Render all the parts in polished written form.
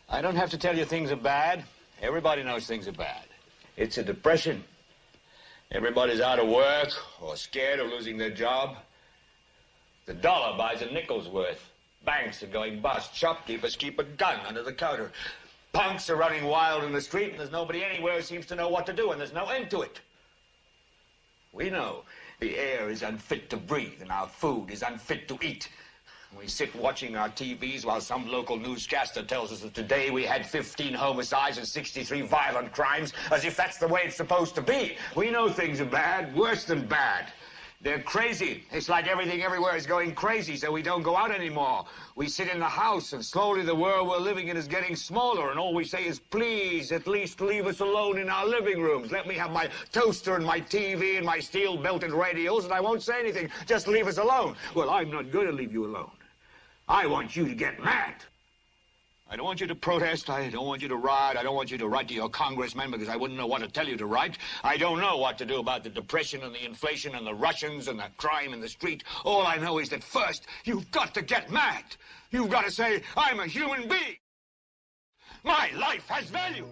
I don't have to tell you things are bad. Everybody knows things are bad. It's a depression. Everybody's out of work or scared of losing their job. The dollar buys a nickel's worth. Banks are going bust. Shopkeepers keep a gun under the counter. Punks are running wild in the street, and there's nobody anywhere who seems to know what to do, and there's no end to it. We know the air is unfit to breathe, and our food is unfit to eat. We sit watching our TVs while some local newscaster tells us that today we had 15 homicides and 63 violent crimes, as if that's the way it's supposed to be. We know things are bad, worse than bad. They're crazy. It's like everything everywhere is going crazy, so we don't go out anymore. We sit in the house, and slowly the world we're living in is getting smaller, and all we say is, please, at least leave us alone in our living rooms. Let me have my toaster and my TV and my steel-belted radios, and I won't say anything. Just leave us alone. Well, I'm not going to leave you alone. I want you to get mad. I don't want you to protest. I don't want you to riot. I don't want you to write to your congressman because I wouldn't know what to tell you to write. I don't know what to do about the depression and the inflation and the Russians and the crime in the street. All I know is that first, you've got to get mad. You've got to say, I'm a human being. My life has value.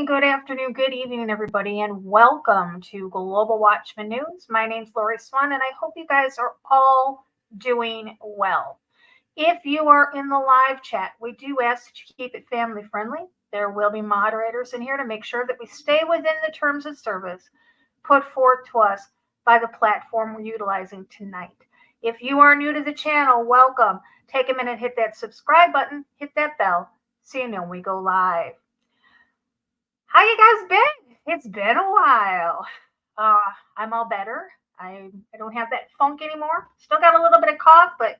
Good afternoon, good evening, everybody, and welcome to Global Watchman News. My name's Lori Swan, and I hope you guys are all doing well. If you are in the live chat, we do ask that you keep it family friendly. There will be moderators in here to make sure that we stay within the terms of service put forth to us by the platform we're utilizing tonight. If you are new to the channel, welcome. Take a minute, hit that subscribe button, hit that bell, so you know when we go live. How you guys been? It's been a while. I'm all better. I don't have that funk anymore. Still got a little bit of cough, but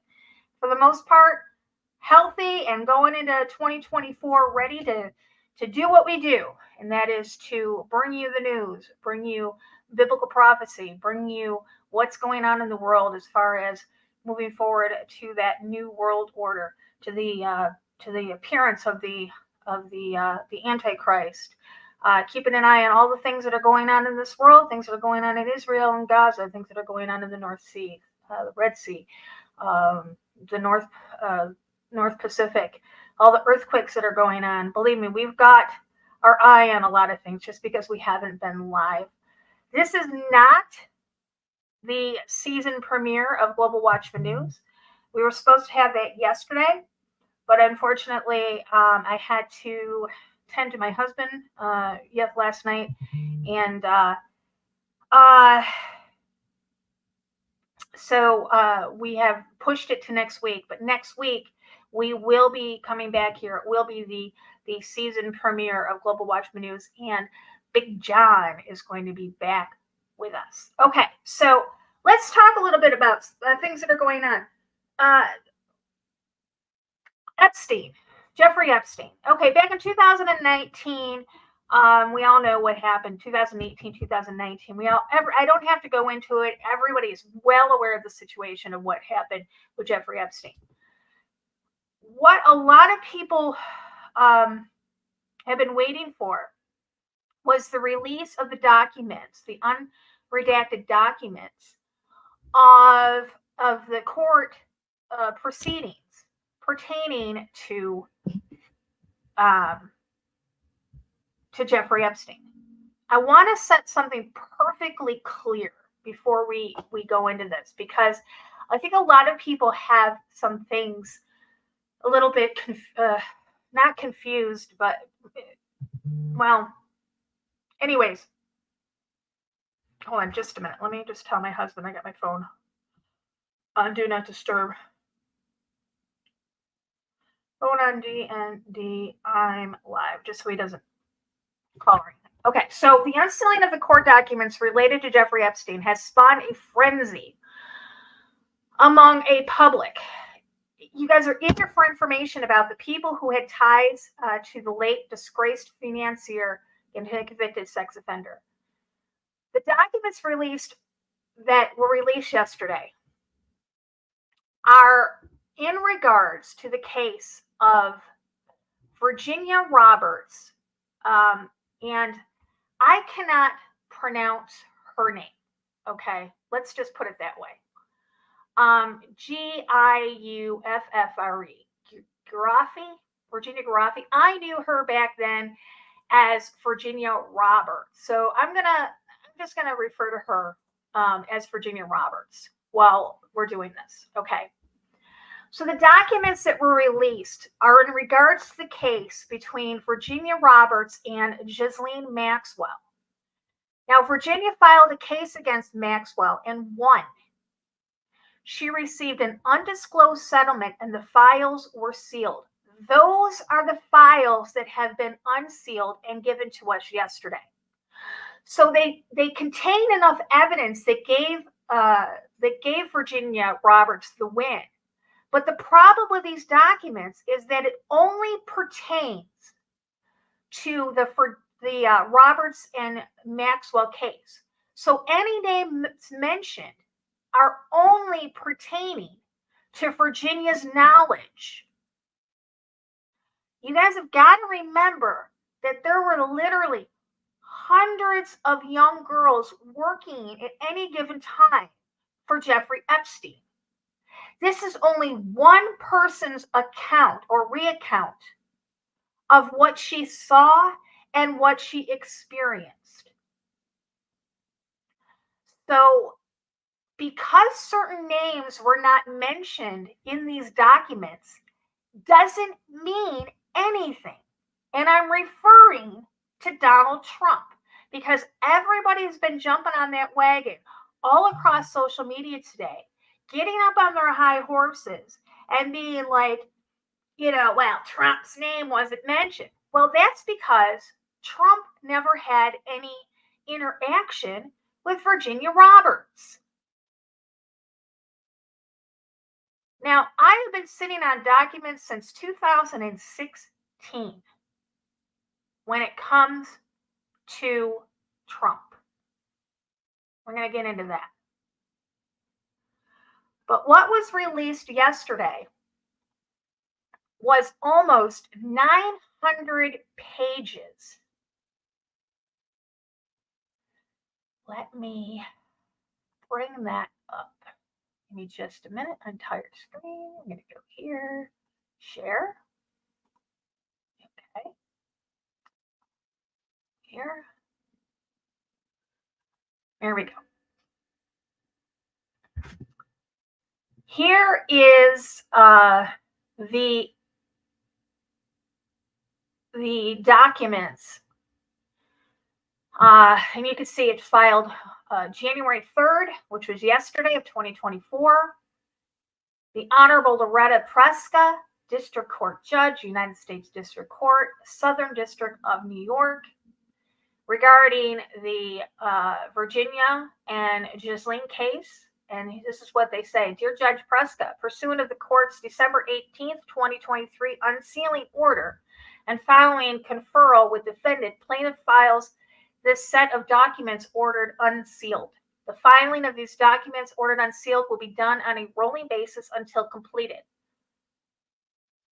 for the most part, healthy and going into 2024 ready to do what we do. And that is to bring you the news, bring you biblical prophecy, bring you what's going on in the world as far as moving forward to that new world order, to the appearance of the Antichrist. Keeping an eye on all the things that are going on in this world, things that are going on in Israel and Gaza, things that are going on in the North Sea, the Red Sea, the North Pacific, all the earthquakes that are going on. Believe me, we've got our eye on a lot of things just because we haven't been live. This is not the season premiere of Global Watchman News. We were supposed to have that yesterday, but unfortunately, I had to tend to my husband last night, and so we have pushed it to next week. But next week we will be coming back here. It will be the season premiere of Global Watchman News, and Big John is going to be back with us. Okay, so let's talk a little bit about things that are going on. Epstein. Jeffrey Epstein. Okay, back in 2019, We all know what happened 2018, 2019. I don't have to go into it. Everybody is well aware of the situation of what happened with Jeffrey Epstein. What a lot of people have been waiting for was the release of the documents, the unredacted documents of the court proceedings pertaining to Jeffrey Epstein. I want to set something perfectly clear before we go into this, because I think a lot of people have some things a little bit not confused, but well, anyways, hold on just a minute. Let me just tell my husband I got my phone on do not disturb. Phone on DND, I'm live, just so he doesn't call or anything. Okay, so the unsealing of the court documents related to Jeffrey Epstein has spawned a frenzy among a public. You guys are eager for information about the people who had ties to the late disgraced financier and convicted sex offender. The documents that were released yesterday are in regards to the case of Virginia Roberts, and I cannot pronounce her name. Okay, let's just put it that way. Giuffre, Virginia Giuffre. I knew her back then as Virginia Roberts, so I'm just gonna refer to her as Virginia Roberts while we're doing this. Okay. So the documents that were released are in regards to the case between Virginia Roberts and Ghislaine Maxwell. Now, Virginia filed a case against Maxwell and won. She received an undisclosed settlement and the files were sealed. Those are the files that have been unsealed and given to us yesterday. So they contain enough evidence that gave Virginia Roberts the win. But the problem with these documents is that it only pertains to the Roberts and Maxwell case. So any names mentioned are only pertaining to Virginia's knowledge. You guys have got to remember that there were literally hundreds of young girls working at any given time for Jeffrey Epstein. This is only one person's account or recount of what she saw and what she experienced. So, because certain names were not mentioned in these documents, doesn't mean anything. And I'm referring to Donald Trump, because everybody's been jumping on that wagon all across social media today, getting up on their high horses and being like, well, Trump's name wasn't mentioned. Well, that's because Trump never had any interaction with Virginia Roberts. Now, I have been sitting on documents since 2016 when it comes to Trump. We're going to get into that. But what was released yesterday was almost 900 pages. Let me bring that up. Give me just a minute. Entire screen. I'm going to go here. Share. Okay. Here. There we go. Here is the documents. And you can see it filed January 3rd, which was yesterday of 2024. The Honorable Loretta Preska, District Court Judge, United States District Court, Southern District of New York, regarding the Virginia and Ghislaine case. And this is what they say. Dear Judge Preska, pursuant of the court's December 18th, 2023 unsealing order and following conferral with defendant, plaintiff files this set of documents ordered unsealed. The filing of these documents ordered unsealed will be done on a rolling basis until completed.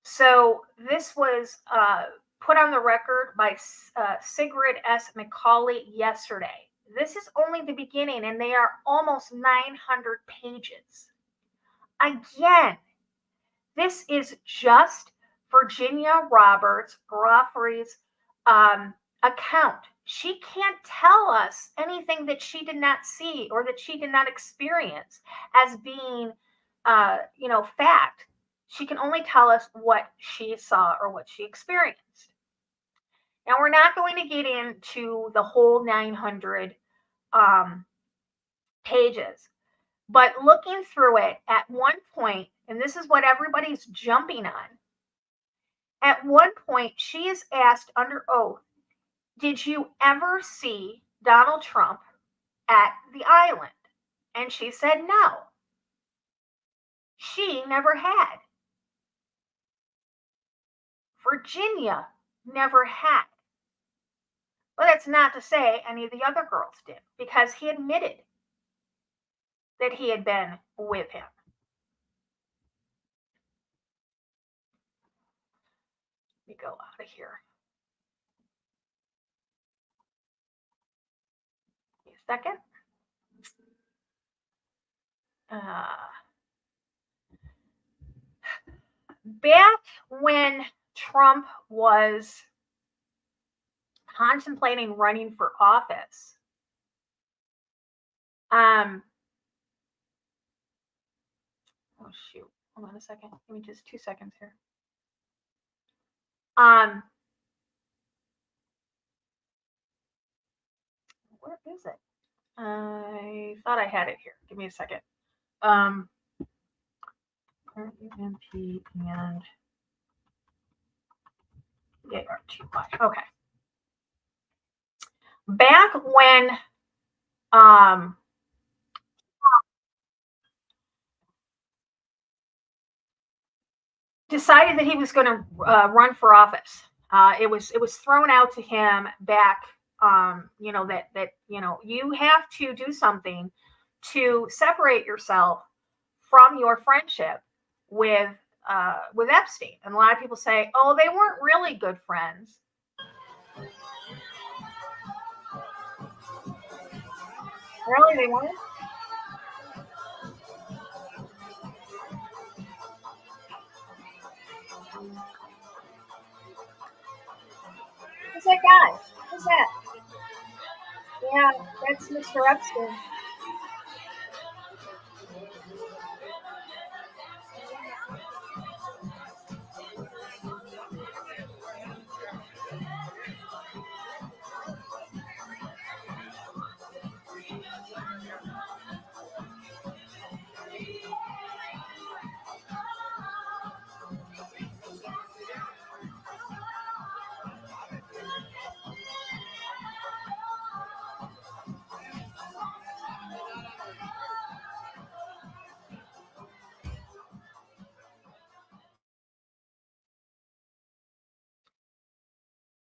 So this was put on the record by Sigrid S. McCauley yesterday. This is only the beginning, and they are almost 900 pages. Again, this is just Virginia Roberts Groffrey's account. She can't tell us anything that she did not see or that she did not experience as being, fact. She can only tell us what she saw or what she experienced. Now, we're not going to get into the whole 900 pages, but looking through it at one point, and this is what everybody's jumping on, at one point, she is asked under oath, did you ever see Donald Trump at the island? And she said no. She never had. Virginia never had. But that's not to say any of the other girls did, because he admitted that he had been with him. Let me go out of here. Give me a second. Back when Trump was contemplating running for office, oh shoot, hold on a second. Give me just 2 seconds here. Where is it? I thought I had it here. Give me a second. RUMP and ARTY. Okay. Back when decided that he was going to run for office, it was thrown out to him back, that you have to do something to separate yourself from your friendship with Epstein. And a lot of people say, oh, they weren't really good friends. Really, they weren't? Who's that guy? Who's that? Yeah, that's Mr. Epstein.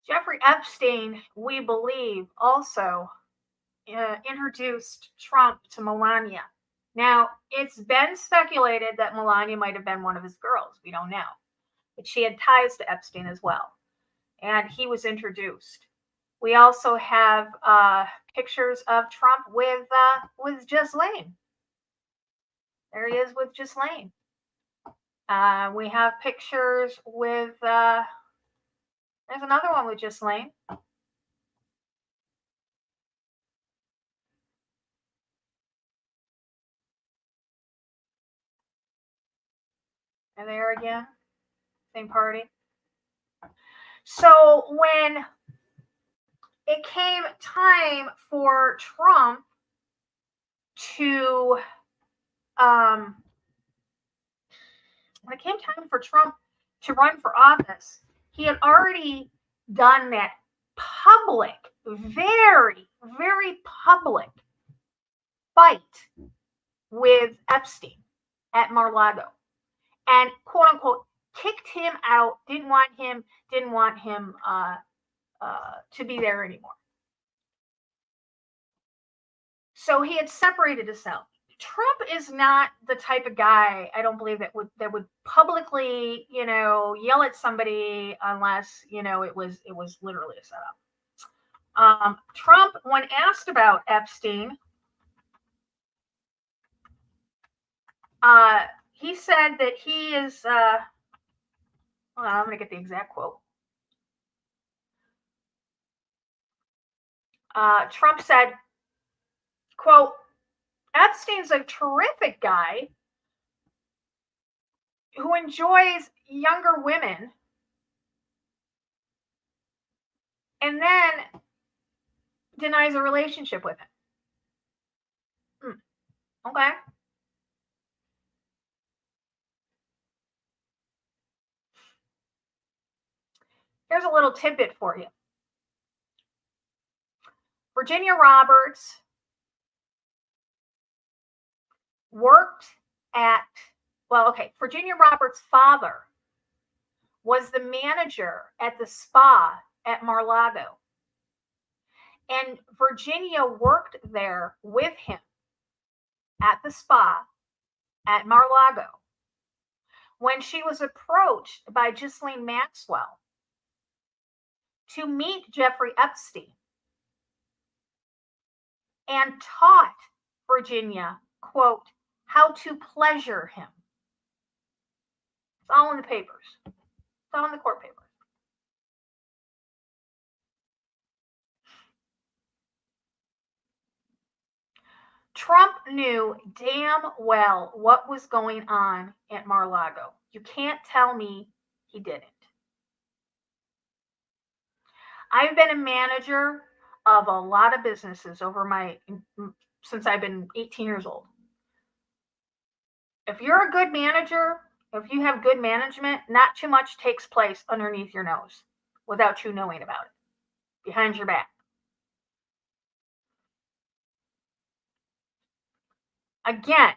Jeffrey Epstein, we believe, also introduced Trump to Melania. Now, it's been speculated that Melania might have been one of his girls. We don't know. But she had ties to Epstein as well. And he was introduced. We also have pictures of Trump with Ghislaine. There he is with Ghislaine. We have pictures with... there's another one with Ghislaine. And there again, same party. So when it came time for Trump to, run for office, he had already done that public, very, very public fight with Epstein at Mar-a-Lago, and quote unquote kicked him out, didn't want him to be there anymore. So he had separated himself. Trump is not the type of guy, I don't believe, that would publicly, yell at somebody unless, it was literally a setup. Trump, when asked about Epstein, he said that he is, I'm going to get the exact quote. Trump said, quote, Epstein's a terrific guy who enjoys younger women and then denies a relationship with him. Okay. Here's a little tidbit for you. Virginia Roberts worked at, Virginia Roberts' father was the manager at the spa at Mar-a-Lago. And Virginia worked there with him at the spa at Mar-a-Lago when she was approached by Ghislaine Maxwell to meet Jeffrey Epstein and taught Virginia, quote, how to pleasure him. It's all in the papers. It's all in the court papers. Trump knew damn well what was going on at Mar-a-Lago. You can't tell me he didn't. I've been a manager of a lot of businesses since I've been 18 years old. If you're a good manager, if you have good management, not too much takes place underneath your nose without you knowing about it, behind your back. Again,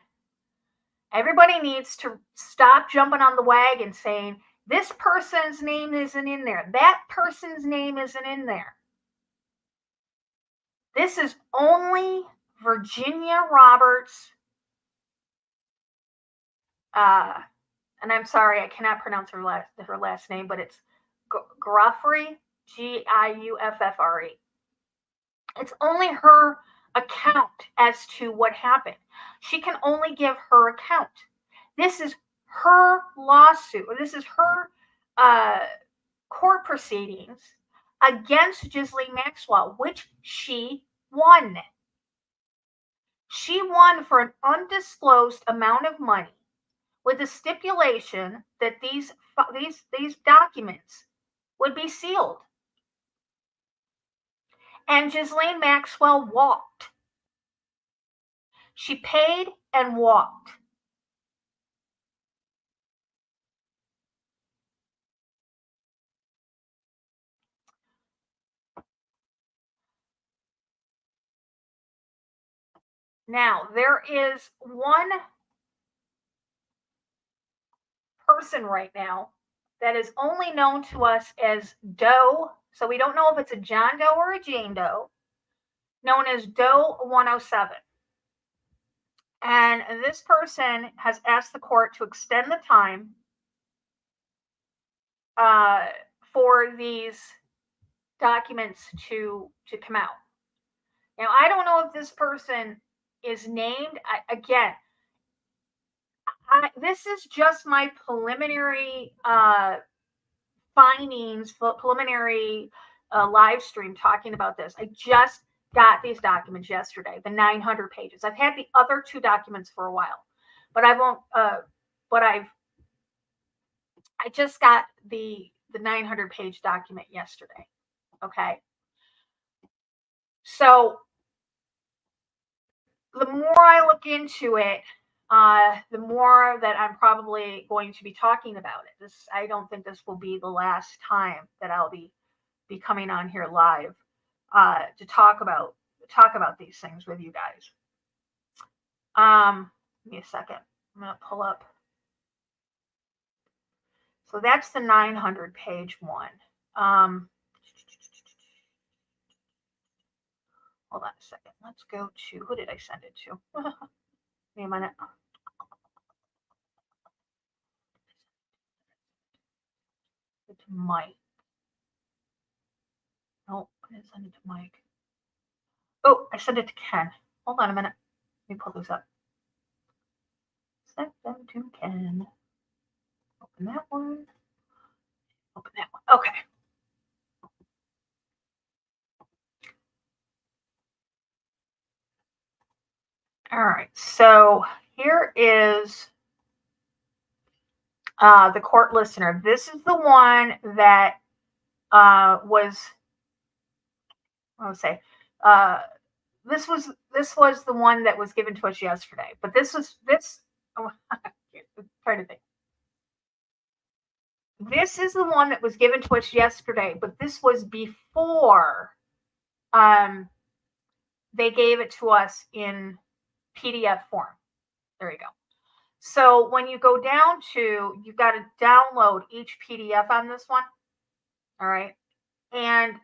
everybody needs to stop jumping on the wagon saying, this person's name isn't in there. That person's name isn't in there. This is only Virginia Roberts. And I'm sorry, I cannot pronounce her last name, but it's Giuffre, Giuffre. It's only her account as to what happened. She can only give her account. This is her lawsuit. This is her court proceedings against Ghislaine Maxwell, which she won. She won for an undisclosed amount of money with a stipulation that these documents would be sealed. And Ghislaine Maxwell walked. She paid and walked. Now, there is one person right now that is only known to us as Doe. So we don't know if it's a John Doe or a Jane Doe, known as Doe 107. And this person has asked the court to extend the time for these documents to come out. Now, I don't know if this person is named. This is just my preliminary findings, preliminary live stream talking about this. I just got these documents yesterday, the 900 pages. I've had the other 2 documents for a while, but I just got the 900 page document yesterday. Okay. So the more I look into it, the more that I'm probably going to be talking about it. I don't think this will be the last time that I'll be coming on here live to talk about these things with you guys. Give me a second. I'm gonna pull up So that's the 900 page one. Hold on a second. Let's go to, who did I send it to? Wait a minute. It's Mike. No, I didn't send it to Mike. Oh, I sent it to Ken. Hold on a minute. Let me pull this up. Send them to Ken. Open that one. Open that one. Okay. All right. So here is the court listener. This is the one that was, I'll say, this was the one that was given to us yesterday. But this was this. Oh, I'm trying to think. This is the one that was given to us yesterday, but this was before they gave it to us in PDF form. There you go. So when you go down to, you've got to download each PDF on this one. All right. And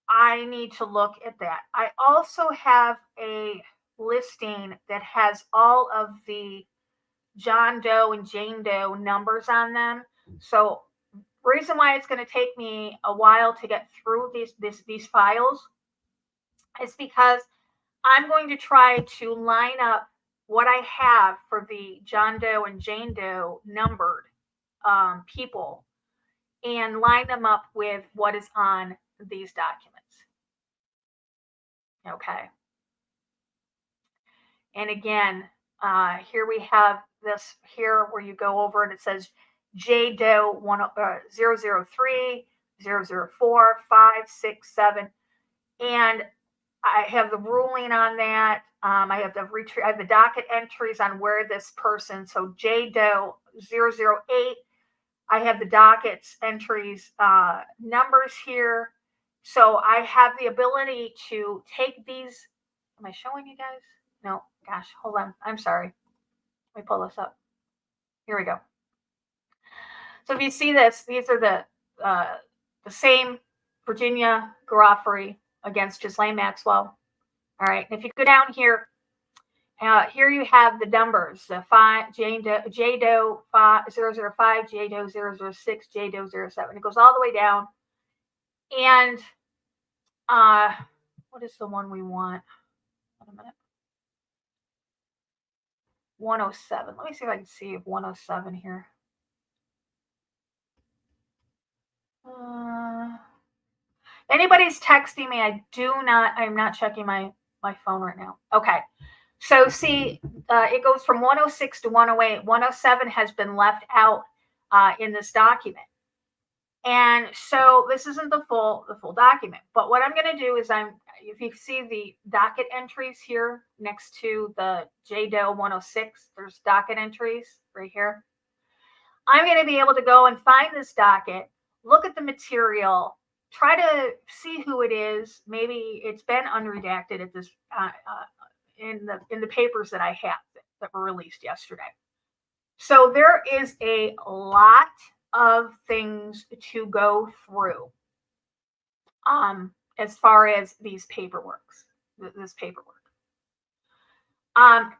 I need to look at that. I also have a listing that has all of the John Doe and Jane Doe numbers on them. So reason why it's going to take me a while to get through these files is because I'm going to try to line up what I have for the John Doe and Jane Doe numbered people and line them up with what is on these documents. Okay. And again, here we have this here where you go over and it says J Doe 003, 004, 5, 6, 7. And I have the ruling on that. I have the docket entries on where this person, so J Doe 008, I have the dockets entries numbers here. So I have the ability to take these. Am I showing you guys? No, gosh, hold on. I'm sorry. Let me pull this up. Here we go. So if you see this, these are the same Virginia Garoffery against Ghislaine Maxwell. All right. And if you go down here, here you have the numbers: the J Doe 005, J Doe 006, J Doe 07. It goes all the way down. And what is the one we want? Wait a minute. 107. Let me see if I can see 107 here. Anybody's texting me. I'm not checking my phone right now. Okay. So see, it goes from 106 to 108. 107 has been left out in this document. And so this isn't the full document. But what I'm going to do is if you see the docket entries here next to the J Doe 106, there's docket entries right here. I'm going to be able to go and find this docket, look at the material, try to see who it is. Maybe it's been unredacted at this in the papers that I have that were released yesterday. So there is a lot of things to go through as far as this paperwork. I'm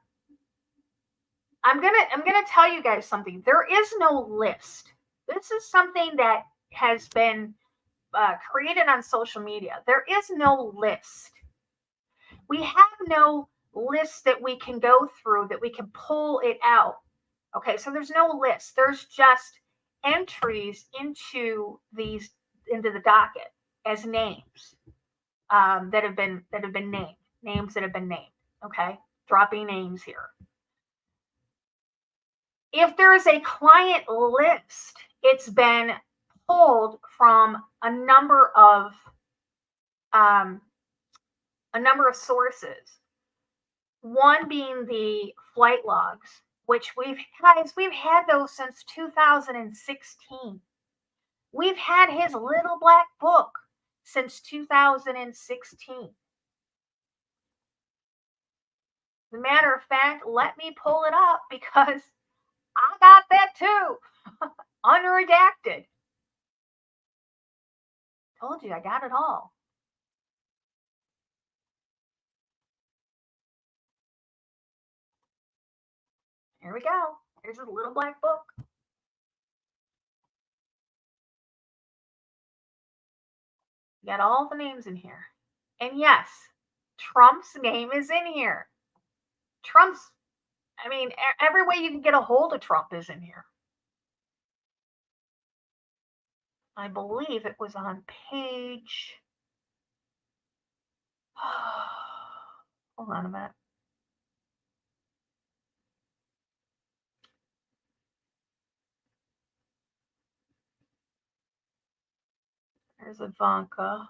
gonna tell you guys something. There is no list. This is something that has been created on social media. There is no list. We have no list that we can go through, that we can pull it out. Okay, so there's no list. There's just entries into the docket as names that have been named. Names that have been named. Okay, dropping names here. If there is a client list, it's been pulled from a number of sources. One being the flight logs, which we've had those since 2016. We've had his little black book since 2016. As a matter of fact, let me pull it up because I got that too unredacted. Told you I got it all. Here we go. Here's a little black book. Got all the names in here. And yes, Trump's name is in here. Every way you can get a hold of Trump is in here. I believe it was on page. Hold on a minute. There's Ivanka.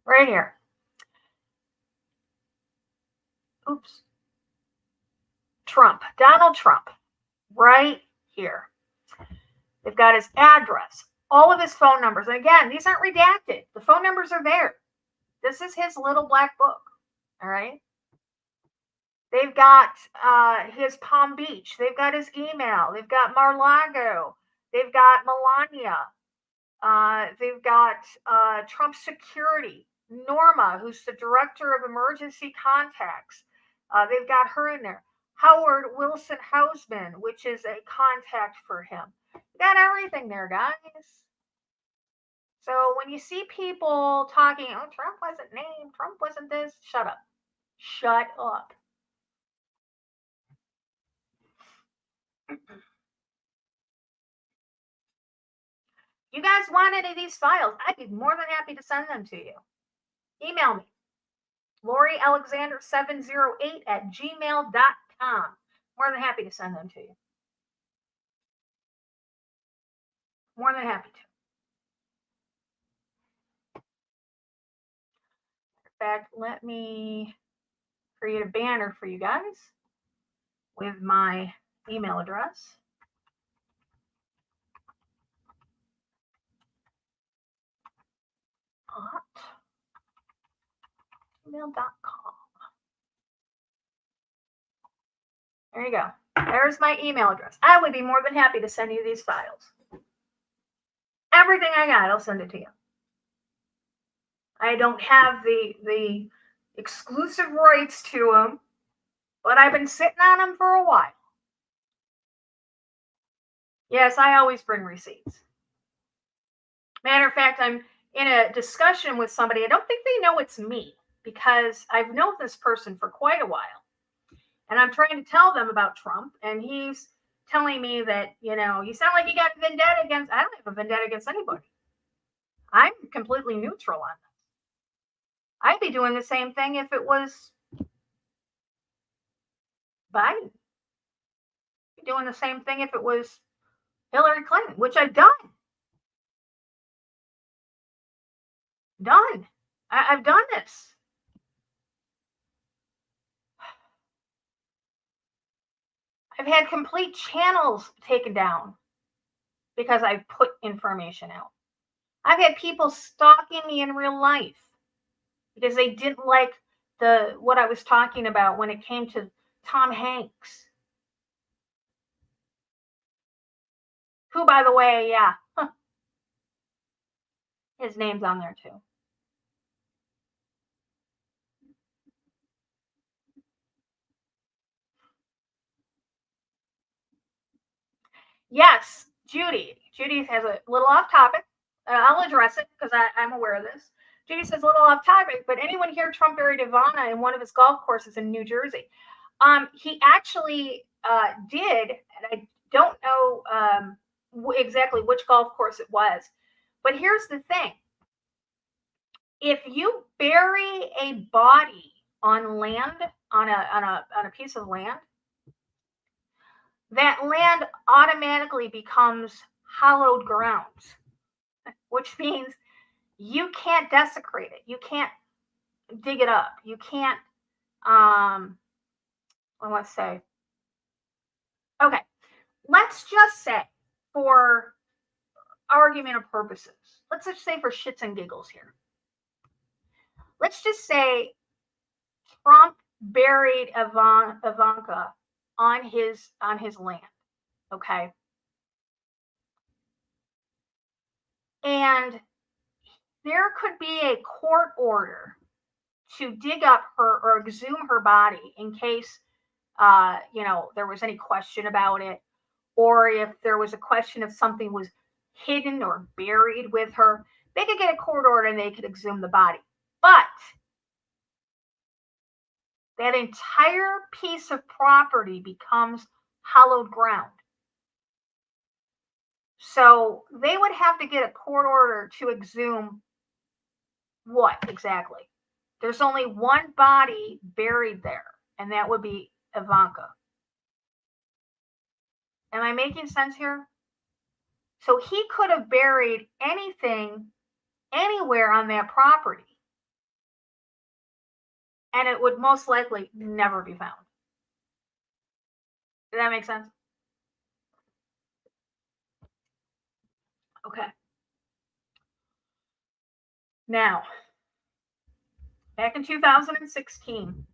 Right here. Oops. Trump, Donald Trump, right here. They've got his address, all of his phone numbers. And again, these aren't redacted. The phone numbers are there. This is his little black book. All right. They've got his Palm Beach. They've got his email. They've got Mar-a-Lago. They've got Melania. They've got Trump Security, Norma, who's the director of emergency contacts. They've got her in there. Howard Wilson Hausman, which is a contact for him. Got everything there, guys. So when you see people talking, oh, Trump wasn't named, Trump wasn't this, shut up. Shut up. You guys want any of these files? I'd be more than happy to send them to you. Email me. LoriAlexander708@gmail.com. More than happy to send them to you. More than happy to. In fact, let me create a banner for you guys with my email address. Gmail.com. There you go. There's my email address. I would be more than happy to send you these files. Everything I got, I'll send it to you. I don't have the exclusive rights to them, but I've been sitting on them for a while. Yes, I always bring receipts. Matter of fact, I'm in a discussion with somebody. I don't think they know it's me because I've known this person for quite a while. And I'm trying to tell them about Trump, and he's telling me that, you sound like you got a vendetta against, I don't have a vendetta against anybody. I'm completely neutral on this. I'd be doing the same thing if it was Biden. I'd be doing the same thing if it was Hillary Clinton, which I've done. I've done this. I've had complete channels taken down because I've put information out. I've had people stalking me in real life because they didn't like what I was talking about when it came to Tom Hanks. Who, by the way, yeah, his name's on there too. Yes, Judy. Judy has a little off topic. I'll address it because I'm aware of this. Judy says a little off topic, but anyone here Trump buried Ivana in one of his golf courses in New Jersey? He actually did, and I don't know exactly which golf course it was. But here's the thing. If you bury a body on land, on a piece of land, that land automatically becomes hallowed grounds, which means you can't desecrate it. You can't dig it up. You can't, let's say, okay, let's just say for argument of purposes, let's just say for shits and giggles here, let's just say Trump buried Ivanka on his land, okay? And there could be a court order to dig up her or exhume her body in case, there was any question about it, or if there was a question if something was hidden or buried with her. They could get a court order and they could exhume the body. But that entire piece of property becomes hallowed ground. So they would have to get a court order to exhume what exactly? There's only one body buried there, and that would be Ivanka. Am I making sense here? So he could have buried anything anywhere on that property, and it would most likely never be found. Does that make sense? Okay. Now, back in 2016,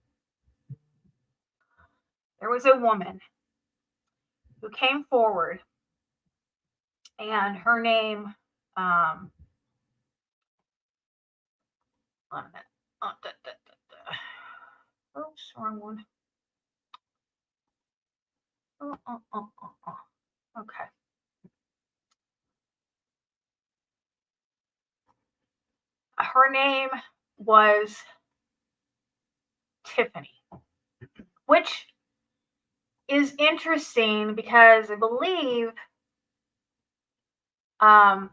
there was a woman who came forward, and her name, one minute. Oops, wrong one. Okay. Her name was Tiffany, which is interesting because I believe Trump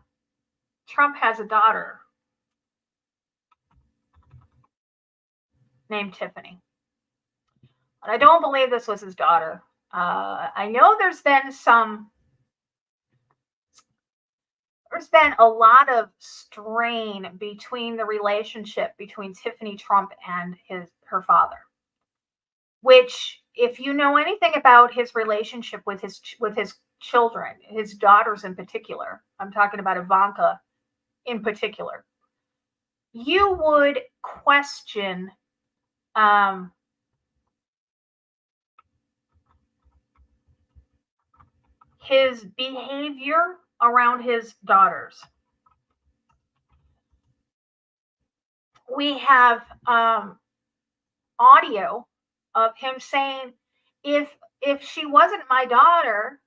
has a daughter named Tiffany. But I don't believe this was his daughter. I know there's been a lot of strain between the relationship between Tiffany Trump and her father, which, if you know anything about his relationship with his children, his daughters in particular, I'm talking about Ivanka in particular, you would question his behavior around his daughters. We have audio of him saying, if she wasn't my daughter,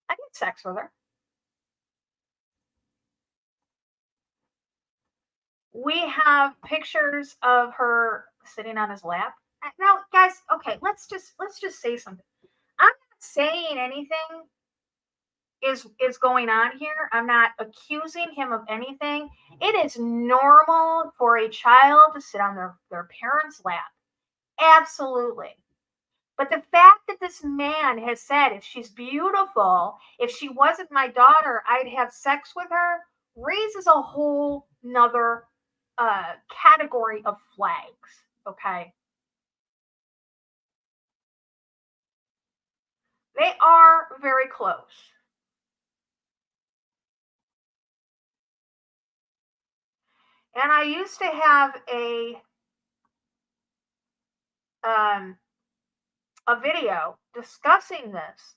I'd have sex with her. We have pictures of her sitting on his lap. Now, guys, okay, let's just say something. I'm not saying anything is going on here. I'm not accusing him of anything. It is normal for a child to sit on their parents' lap. Absolutely. But the fact that this man has said, if she's beautiful, if she wasn't my daughter, I'd have sex with her, raises a whole nother category of flags. Okay. They are very close. And I used to have a video discussing this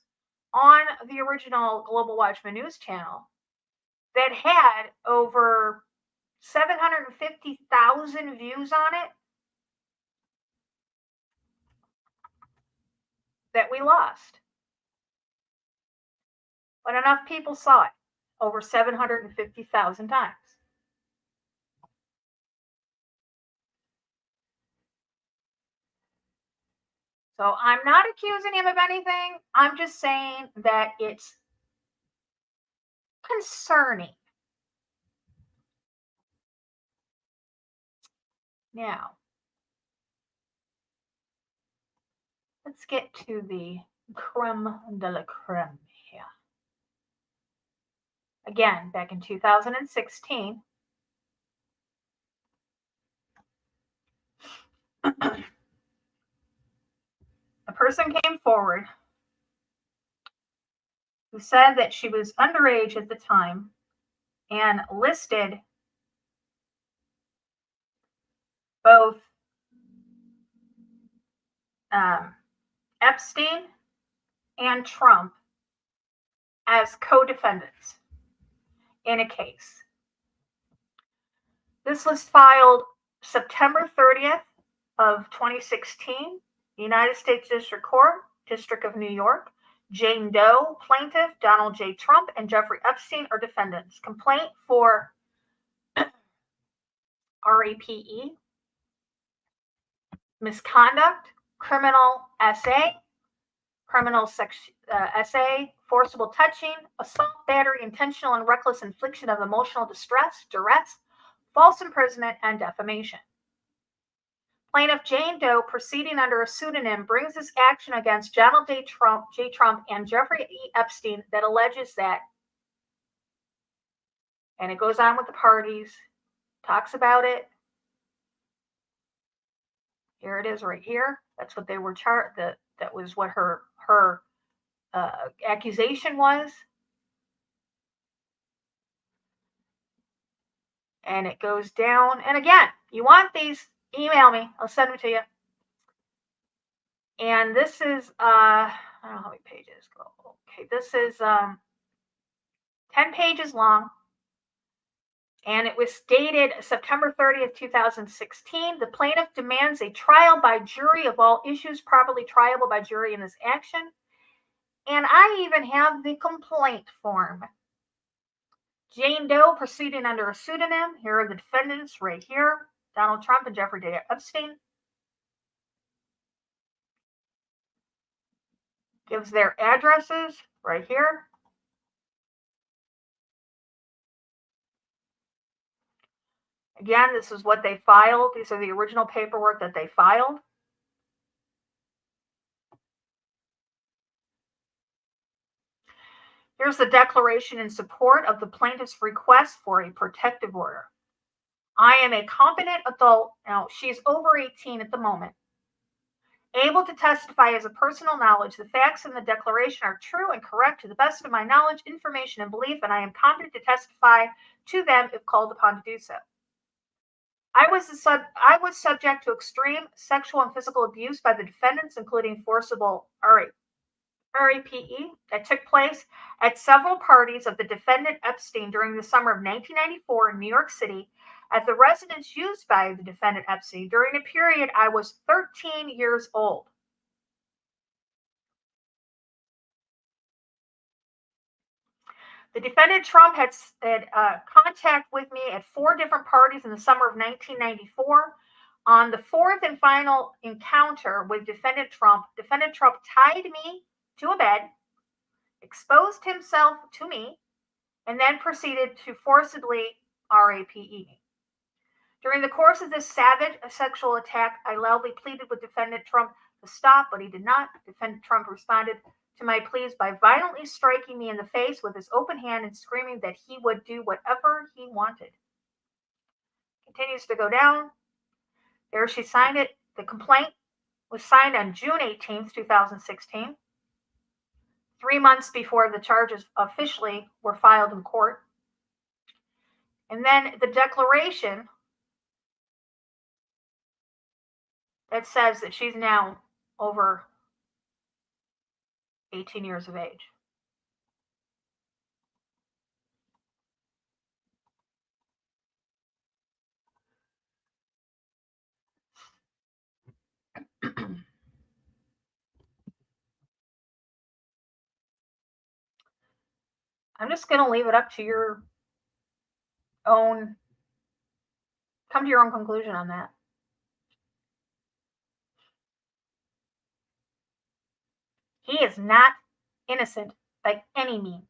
on the original Global Watchman News channel that had over 750,000 views on it that we lost. But enough people saw it over 750,000 times. So I'm not accusing him of anything. I'm just saying that it's concerning. Now, let's get to the creme de la creme here. Again, back in 2016, a person came forward who said that she was underage at the time and listed both Epstein and Trump as co-defendants in a case. This was filed September 30th of 2016, United States District Court, District of New York. Jane Doe, plaintiff, Donald J. Trump, and Jeffrey Epstein are defendants. Complaint for RAPE, misconduct, criminal SA, SA, forcible touching, assault, battery, intentional and reckless infliction of emotional distress, duress, false imprisonment, and defamation. Plaintiff Jane Doe, proceeding under a pseudonym, brings this action against Donald J. Trump and Jeffrey E. Epstein that alleges that, and it goes on with the parties, talks about it. Here it is right here. That's what they were charged. That was what her accusation was. And it goes down. And again, you want these, email me. I'll send them to you. And this is, I don't know how many pages. Okay, this is 10 pages long. And it was dated September 30th, 2016. The plaintiff demands a trial by jury of all issues properly triable by jury in this action. And I even have the complaint form. Jane Doe, proceeding under a pseudonym. Here are the defendants right here. Donald Trump and Jeffrey Epstein. Gives their addresses right here. Again, this is what they filed. These are the original paperwork that they filed. Here's the declaration in support of the plaintiff's request for a protective order. I am a competent adult. Now, she's over 18 at the moment. Able to testify as a personal knowledge. The facts in the declaration are true and correct to the best of my knowledge, information, and belief, and I am competent to testify to them if called upon to do so. I was subject to extreme sexual and physical abuse by the defendants, including forcible RAPE that took place at several parties of the defendant Epstein during the summer of 1994 in New York City at the residence used by the defendant Epstein during a period I was 13 years old. The defendant Trump had contact with me at 4 different parties in the summer of 1994. On the 4th and final encounter with defendant Trump tied me to a bed, exposed himself to me, and then proceeded to forcibly RAPE. During the course of this savage sexual attack, I loudly pleaded with defendant Trump to stop, but he did not. Defendant Trump responded to my pleas by violently striking me in the face with his open hand and screaming that he would do whatever he wanted. Continues to go down. There she signed it. The complaint was signed on June 18th, 2016, 3 months before the charges officially were filed in court. And then the declaration that says that she's now over 18 years of age. I'm just going to leave it up to your own, come to your own conclusion on that. He is not innocent by any means.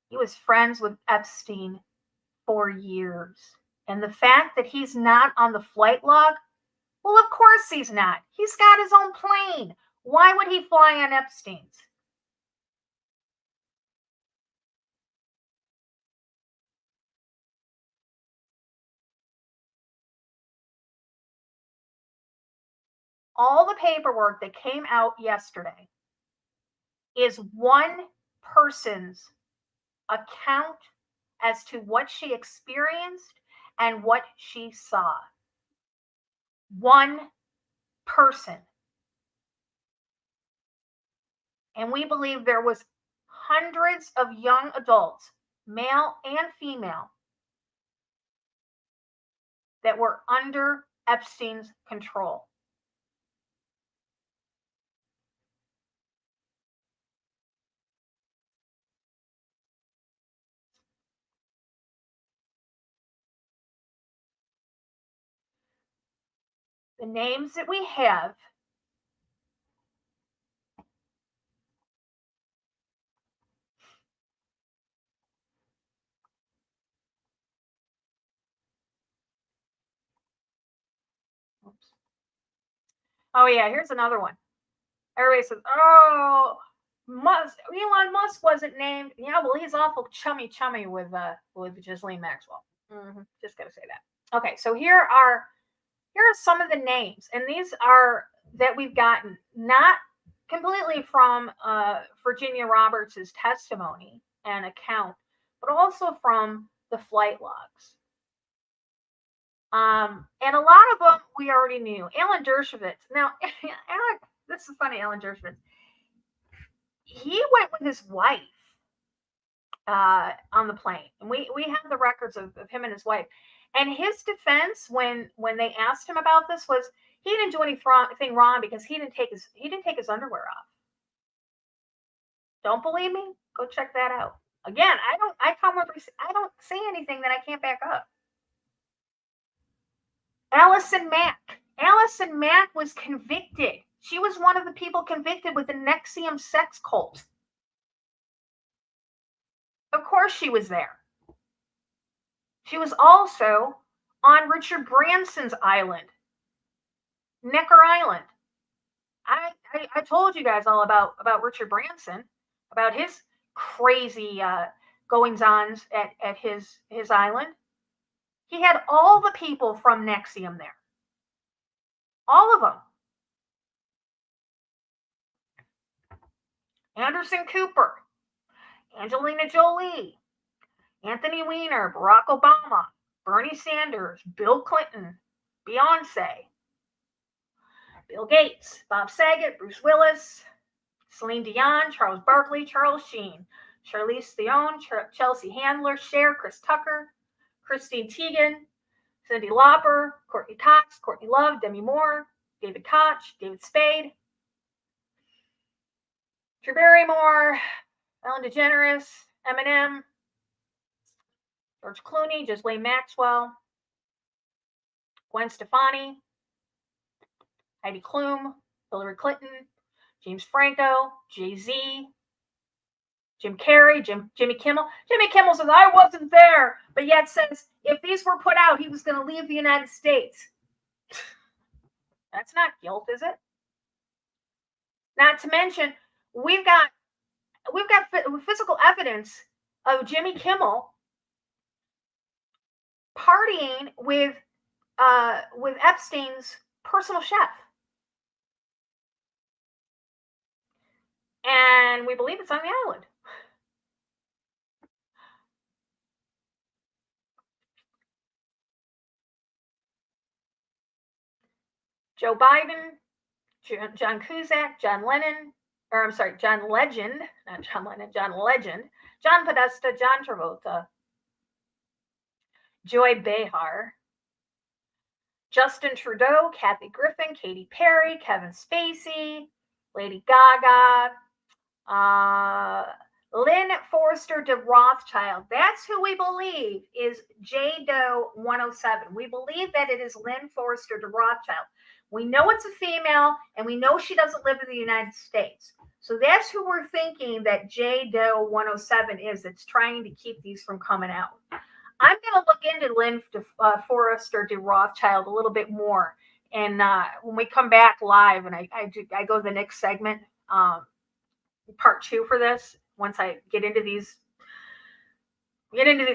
He was friends with Epstein for years. And the fact that he's not on the flight log, well, of course he's not. He's got his own plane. Why would he fly on Epstein's? All the paperwork that came out yesterday is one person's account as to what she experienced and what she saw. One person. And we believe there was hundreds of young adults, male and female, that were under Epstein's control. The names that we have oops. Oh yeah, here's another one. Everybody says, "Oh, Elon Musk wasn't named." Yeah, well, he's awful chummy with Ghislaine Maxwell. Just gotta say that. Okay, so here are some of the names, and these are that we've gotten not completely from Virginia Roberts' testimony and account, but also from the flight logs. And a lot of them we already knew. Alan Dershowitz. Now, this is funny, Alan Dershowitz. He went with his wife on the plane. And we have the records of him and his wife. And his defense when they asked him about this was he didn't do anything wrong because he didn't take his underwear off. Don't believe me? Go check that out. Again, I don't say anything that I can't back up. Allison Mack was convicted. She was one of the people convicted with the NXIVM sex cult. Of course she was there. She was also on Richard Branson's island, Necker Island. I told you guys all about Richard Branson, about his crazy goings-ons at his island. He had all the people from NXIVM there. All of them. Anderson Cooper, Angelina Jolie, Anthony Weiner, Barack Obama, Bernie Sanders, Bill Clinton, Beyonce, Bill Gates, Bob Saget, Bruce Willis, Celine Dion, Charles Barkley, Charles Sheen, Charlize Theron, Chelsea Handler, Cher, Chris Tucker, Christine Teigen, Cyndi Lauper, Courtney Cox, Courtney Love, Demi Moore, David Koch, David Spade, Drew Barrymore, Ellen DeGeneres, Eminem, George Clooney, Ghislaine Maxwell, Gwen Stefani, Heidi Klum, Hillary Clinton, James Franco, Jay-Z, Jim Carrey, Jimmy Kimmel. Jimmy Kimmel says, I wasn't there, but yet says if these were put out, he was going to leave the United States. That's not guilt, is it? Not to mention, we've got physical evidence of Jimmy Kimmel partying with Epstein's personal chef. And we believe it's on the island. Joe Biden, John Cusack, John Legend, not John Lennon, John Legend, John Podesta, John Travolta, Joy Behar, Justin Trudeau, Kathy Griffin, Katy Perry, Kevin Spacey, Lady Gaga, Lynn Forrester de Rothschild. That's who we believe is J. Doe 107. We believe that it is Lynn Forrester de Rothschild. We know it's a female, and we know she doesn't live in the United States. So that's who we're thinking that J. Doe 107 is that's trying to keep these from coming out. I'm going to look into Lynn Forrester de Rothschild a little bit more. And when we come back live, and I go to the next segment, part 2 for this, once I get into these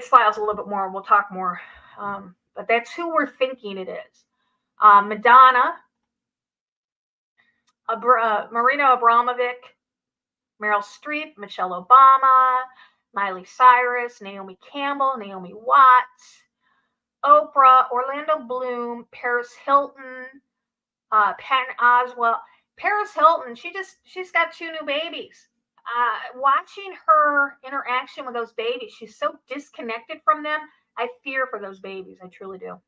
files a little bit more, we'll talk more. But that's who we're thinking it is. Madonna, Marina Abramovic, Meryl Streep, Michelle Obama, Miley Cyrus, Naomi Campbell, Naomi Watts, Oprah, Orlando Bloom, Paris Hilton, Patton Oswalt. Paris Hilton, she's got 2 new babies. Watching her interaction with those babies, she's so disconnected from them. I fear for those babies. I truly do.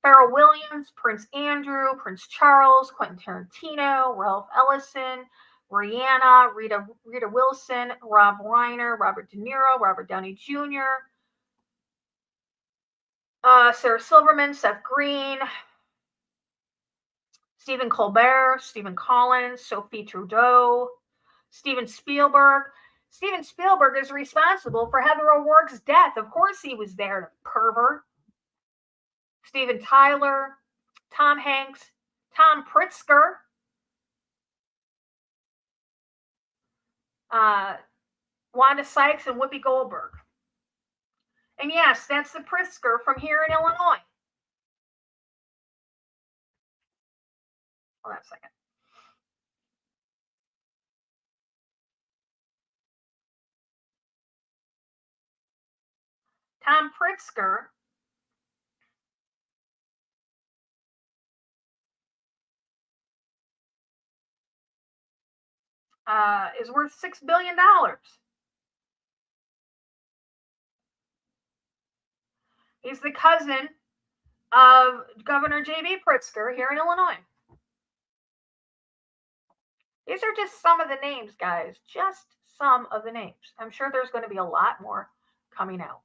Pharrell Williams, Prince Andrew, Prince Charles, Quentin Tarantino, Ralph Ellison, Rihanna, Rita Wilson, Rob Reiner, Robert De Niro, Robert Downey Jr., Sarah Silverman, Seth Green, Stephen Colbert, Stephen Collins, Sophie Trudeau, Steven Spielberg. Steven Spielberg is responsible for Heather O'Rourke's death. Of course he was there, pervert. Steven Tyler, Tom Hanks, Tom Pritzker, Wanda Sykes, and Whoopi Goldberg. And yes, that's the Pritzker from here in Illinois. Hold on a second. Tom Pritzker is worth $6 billion. He's the cousin of Governor J.B. Pritzker here in Illinois. These are just some of the names, guys. Just some of the names. I'm sure there's going to be a lot more coming out.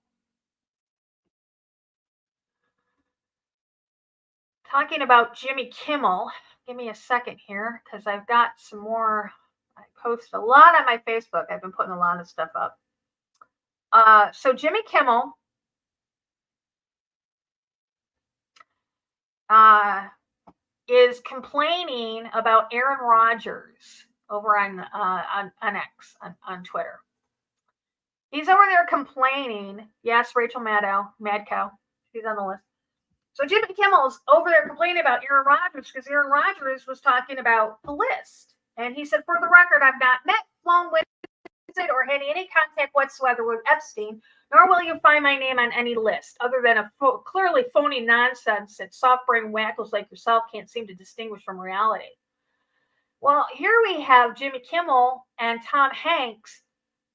Talking about Jimmy Kimmel, give me a second here because I've got some more. I post a lot on my Facebook. I've been putting a lot of stuff up. So Jimmy Kimmel is complaining about Aaron Rodgers over on X, on Twitter. He's over there complaining. Yes, Rachel Madcow. She's on the list. So Jimmy Kimmel's over there complaining about Aaron Rodgers because Aaron Rodgers was talking about the list. And he said, for the record, I've not met, flown with, or had any contact whatsoever with Epstein, nor will you find my name on any list, other than a clearly phony nonsense that soft-brain wackos like yourself can't seem to distinguish from reality. Well, here we have Jimmy Kimmel and Tom Hanks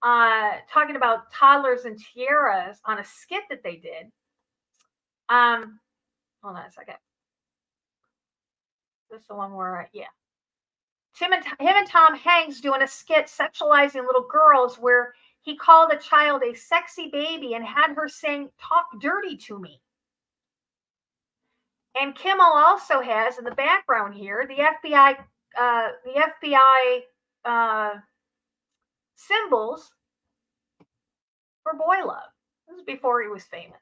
talking about toddlers and tiaras on a skit that they did. Hold on a second. This is the one where, yeah. Him and Tom Hanks doing a skit sexualizing little girls where he called a child a sexy baby and had her saying, talk dirty to me. And Kimmel also has in the background here the FBI symbols for boy love. This is before he was famous.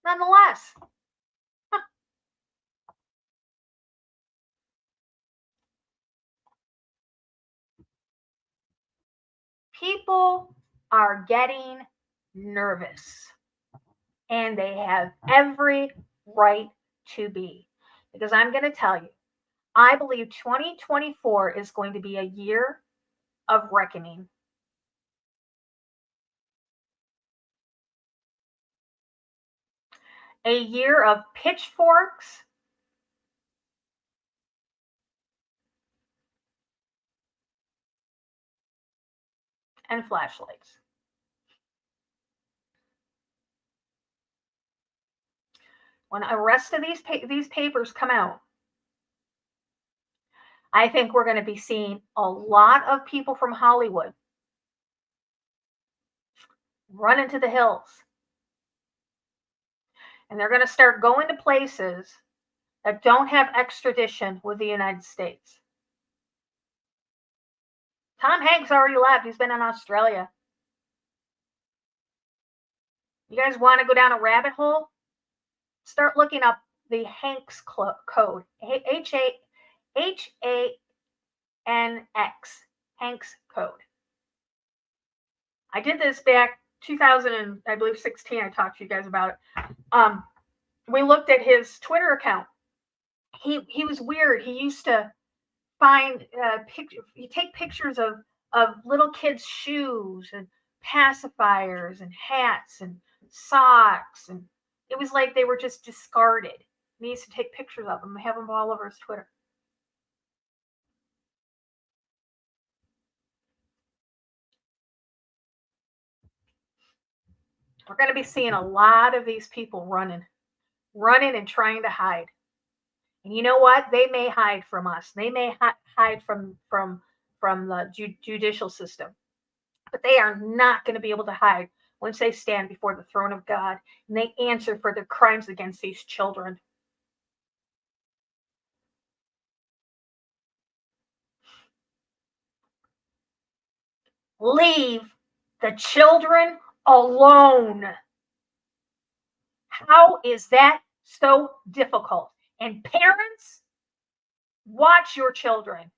Nonetheless. People are getting nervous, and they have every right to be, because I'm going to tell you, I believe 2024 is going to be a year of reckoning. A year of pitchforks, and flashlights. When the rest of these papers come out, I think we're going to be seeing a lot of people from Hollywood run into the hills. And they're going to start going to places that don't have extradition with the United States. Tom Hanks already left. He's been in Australia. You guys want to go down a rabbit hole? Start looking up the Hanks code. H-A-N-X. Hanks code. I did this back 2016. I talked to you guys about it. We looked at his Twitter account. He was weird. He used to find pictures. He take pictures of little kids' shoes and pacifiers and hats and socks, and it was like they were just discarded. He used to take pictures of them and have them all over his Twitter. We're going to be seeing a lot of these people running and trying to hide. And you know what? They may hide from us. They may hide from the judicial system. But they are not going to be able to hide once they stand before the throne of God and they answer for their crimes against these children. Leave the children alone. How is that so difficult? And parents, watch your children.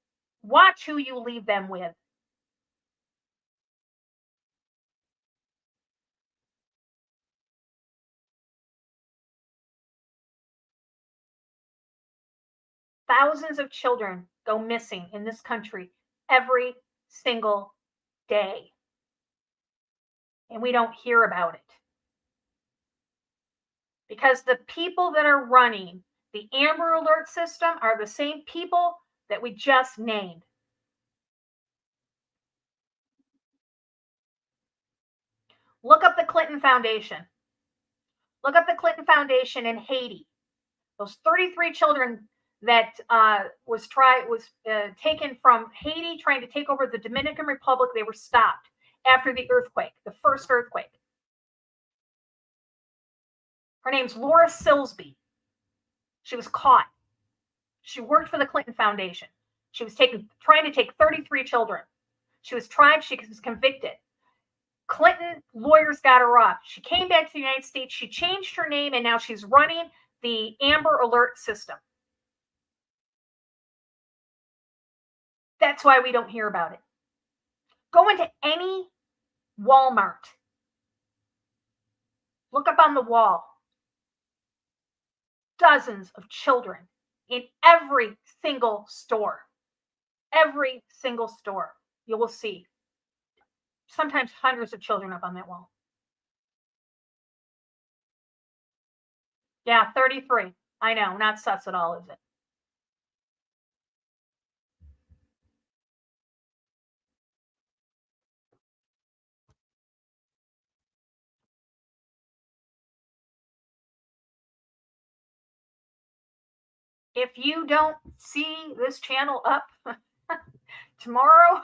Watch who you leave them with. Thousands of children go missing in this country every single day. And we don't hear about it. Because the people that are running the Amber Alert system are the same people that we just named. Look up the Clinton Foundation. Look up the Clinton Foundation in Haiti. Those 33 children that was taken from Haiti, trying to take over the Dominican Republic. They were stopped after the earthquake, the first earthquake. Her name's Laura Silsby. She was caught. She worked for the Clinton Foundation. She was trying to take 33 children. She was tried. She was convicted. Clinton lawyers got her off. She came back to the United States. She changed her name, and now she's running the Amber Alert system. That's why we don't hear about it. Go into any Walmart. Look up on the wall. Dozens of children in every single store. Every single store. You will see sometimes hundreds of children up on that wall. Yeah, 33. I know, not sus at all, is it? If you don't see this channel up tomorrow,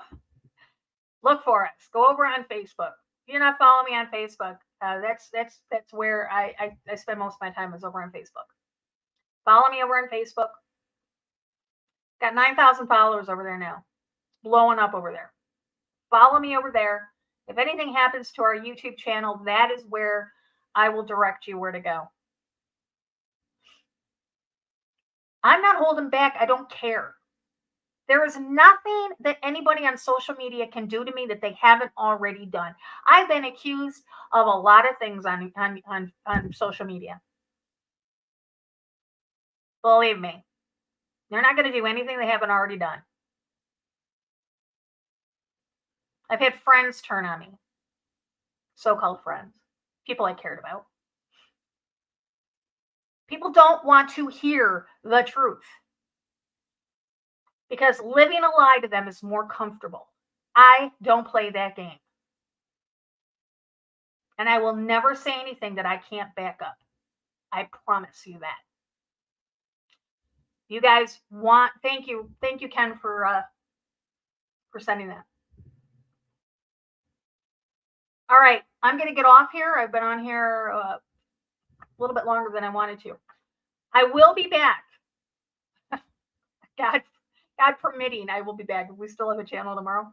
look for us. Go over on Facebook. If you're not following me on Facebook, that's where I spend most of my time is over on Facebook. Follow me over on Facebook. Got 9,000 followers over there now. Blowing up over there. Follow me over there. If anything happens to our YouTube channel, that is where I will direct you where to go. I'm not holding back. I don't care. There is nothing that anybody on social media can do to me that they haven't already done. I've been accused of a lot of things on social media. Believe me, they're not going to do anything they haven't already done. I've had friends turn on me. So-called friends. People I cared about. People don't want to hear the truth. Because living a lie to them is more comfortable. I don't play that game. And I will never say anything that I can't back up. I promise you that. You guys want, thank you, Ken, for sending that. All right, I'm going to get off here. I've been on here a little bit longer than I wanted to. I will be back. God permitting, I will be back. We still have a channel tomorrow.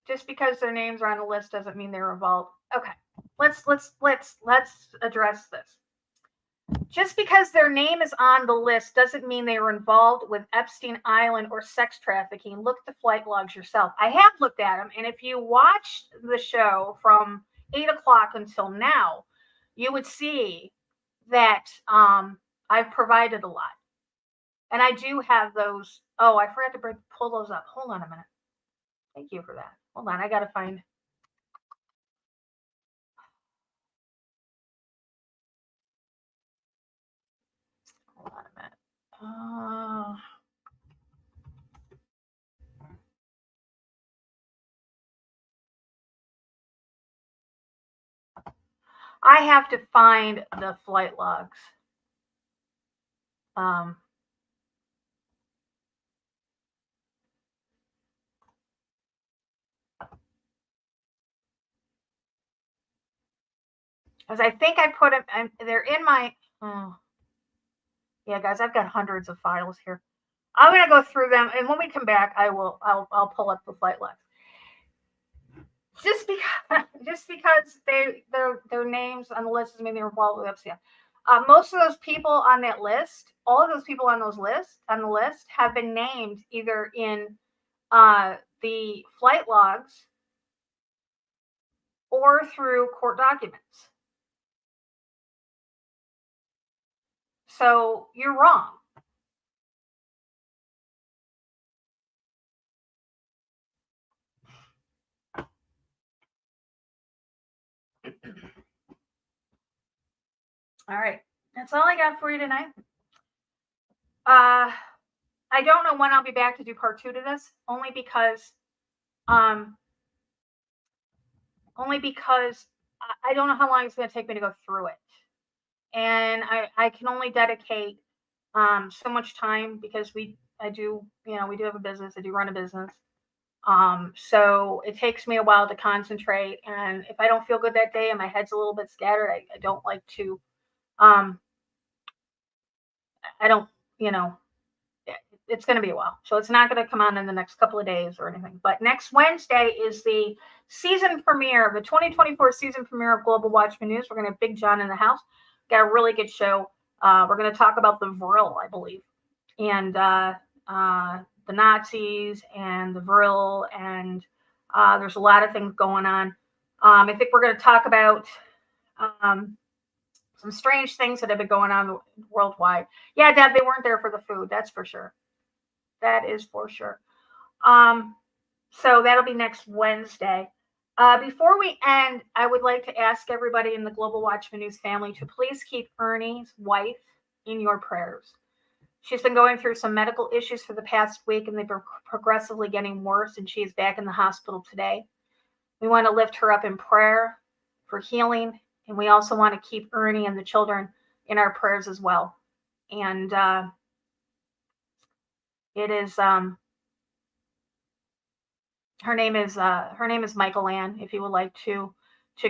Just because their names are on the list doesn't mean they're involved. Okay, let's address this. Just because their name is on the list doesn't mean they were involved with Epstein Island or sex trafficking. Look at the flight logs yourself. I have looked at them, and if you watch the show from 8 o'clock until now, you would see that I've provided a lot. And I do have those Oh, I forgot to pull those up. Hold on a minute. Thank you for that. Hold on, I gotta find. Hold on a minute. I have to find the flight logs. Because I think I put them. They're in my. Oh, yeah, guys, I've got hundreds of files here. I'm gonna go through them, and when we come back, I'll pull up the flight logs. Just because their names on the list is maybe involved with Epstein. Most of those people on that list, all of those people on the list have been named either in the flight logs or through court documents. So you're wrong. All right, that's all I got for you tonight. I don't know when I'll be back to do part 2 to this, only because I don't know how long it's going to take me to go through it, and I can only dedicate so much time because we do have a business. I do run a business. So it takes me a while to concentrate, and if I don't feel good that day and my head's a little bit scattered, I don't like to. I don't, it's going to be a while. So it's not going to come on in the next couple of days or anything. But next Wednesday is the season premiere, the 2024 season premiere of Global Watchman News. We're going to have Big John in the house. Got a really good show. We're going to talk about the Vril, I believe, and the Nazis and the Vril, and there's a lot of things going on. I think we're going to talk about some strange things that have been going on worldwide. Yeah, Dad, they weren't there for the food. That's for sure. That is for sure. So that'll be next Wednesday. Before we end, I would like to ask everybody in the Global Watchman News family to please keep Ernie's wife in your prayers. She's been going through some medical issues for the past week, and they've been progressively getting worse, and she is back in the hospital today. We want to lift her up in prayer for healing, and we also want to keep Ernie and the children in our prayers as well. And it is her name is Michael Ann. If you would like to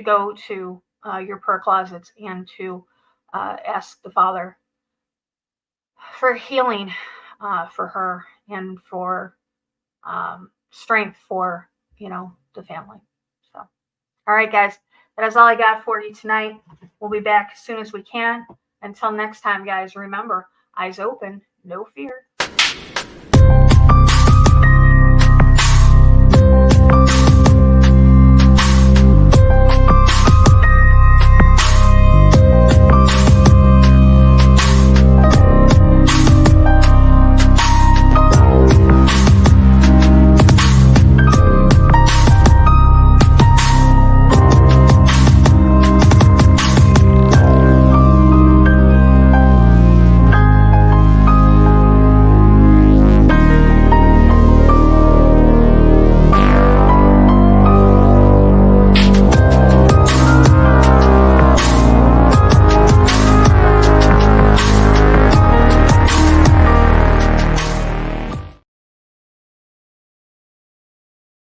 go to your prayer closets and to ask the Father for healing for her and for strength for the family. So, all right, guys, that is all I got for you tonight. We'll be back as soon as we can. Until next time, guys, remember, eyes open, no fear.